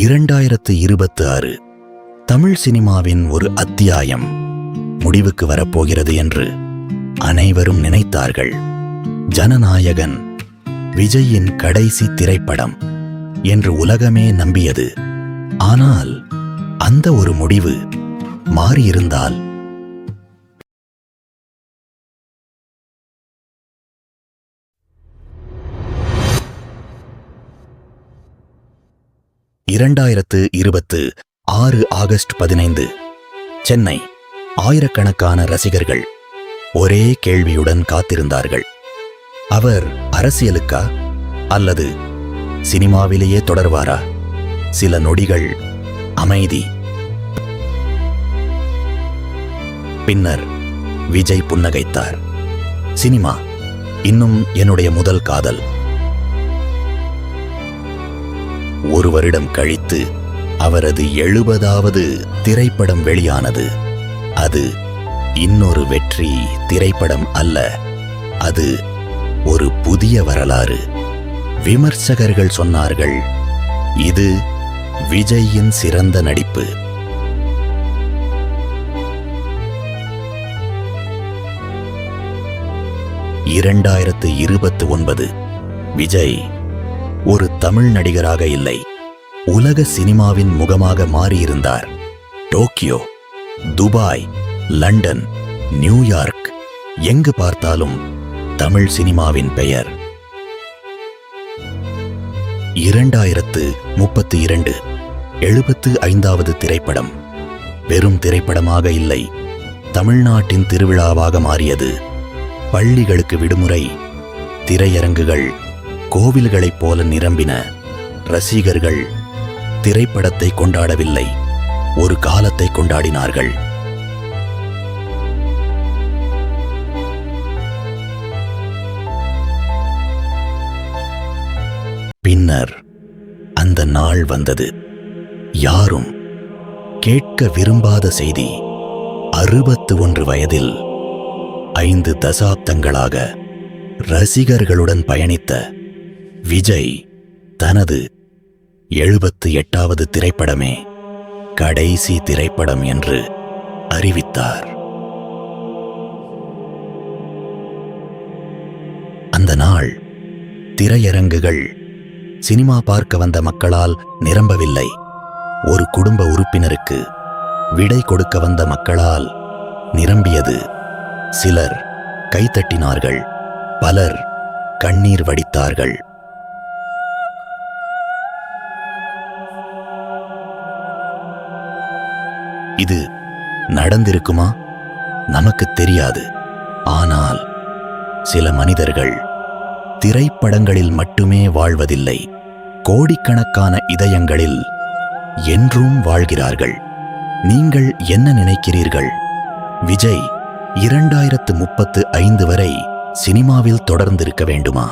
2026 தமிழ் சினிமாவின் ஒரு அத்தியாயம் முடிவுக்கு வரப்போகிறது என்று அனைவரும் நினைத்தார்கள். ஜனநாயகன் விஜயின் கடைசி திரைப்படம் என்று உலகமே நம்பியது. ஆனால் அந்த ஒரு முடிவு மாறியிருந்தால் ஆகஸ்ட் 15 சென்னை. ஆயிரக்கணக்கான ரசிகர்கள் ஒரே கேள்வியுடன் காத்திருந்தார்கள். அவர் அரசியலுக்கா அல்லது சினிமாவிலேயே தொடர்வாரா? சில நொடிகள் அமைதி. பின்னர் விஜய் புன்னகைத்தார். சினிமா இன்னும் என்னுடைய முதல் காதல். ஒரு வருடம் கழித்து அவரது 70வது திரைப்படம் வெளியானது. அது இன்னொரு வெற்றி திரைப்படம் அல்ல, அது ஒரு புதிய வரலாறு. விமர்சகர்கள் சொன்னார்கள், இது விஜயின் சிறந்த நடிப்பு. விஜய் ஒரு தமிழ் நடிகராக இல்லை, உலக சினிமாவின் முகமாக மாறியிருந்தார். டோக்கியோ, துபாய், லண்டன், நியூயார்க், எங்கு பார்த்தாலும் தமிழ் சினிமாவின் பெயர். 2032 75வது திரைப்படம் வெறும் திரைப்படமாக இல்லை, தமிழ்நாட்டின் திருவிழாவாக மாறியது. பள்ளிகளுக்கு விடுமுறை, திரையரங்குகள் கோவில்களைப் போல நிரம்பின. ரசிகர்கள் திரைப்படத்தை கொண்டாடவில்லை, ஒரு காலத்தை கொண்டாடினார்கள். பின்னர் அந்த நாள் வந்தது. யாரும் கேட்க விரும்பாத செய்தி. 61 வயதில் 5 தசாப்தங்களாக ரசிகர்களுடன் பயணித்த விஜய் தனது 78வது திரைப்படமே கடைசி திரைப்படம் என்று அறிவித்தார். அந்த நாள் திரையரங்குகள் சினிமா பார்க்க வந்த மக்களால் நிரம்பவில்லை. ஒரு குடும்ப உறுப்பினருக்கு விடை கொடுக்க வந்த மக்களால் நிரம்பியது. சிலர் கைத்தட்டினார்கள், பலர் கண்ணீர் வடித்தார்கள். இது நடந்திருக்குமா? நமக்கு தெரியாது. ஆனால் சில மனிதர்கள் திரைப்படங்களில் மட்டுமே வாழ்வதில்லை, கோடிக்கணக்கான இதயங்களில் என்றும் வாழ்கிறார்கள். நீங்கள் என்ன நினைக்கிறீர்கள்? விஜய் 2035 வரை சினிமாவில் தொடர்ந்திருக்க வேண்டுமா?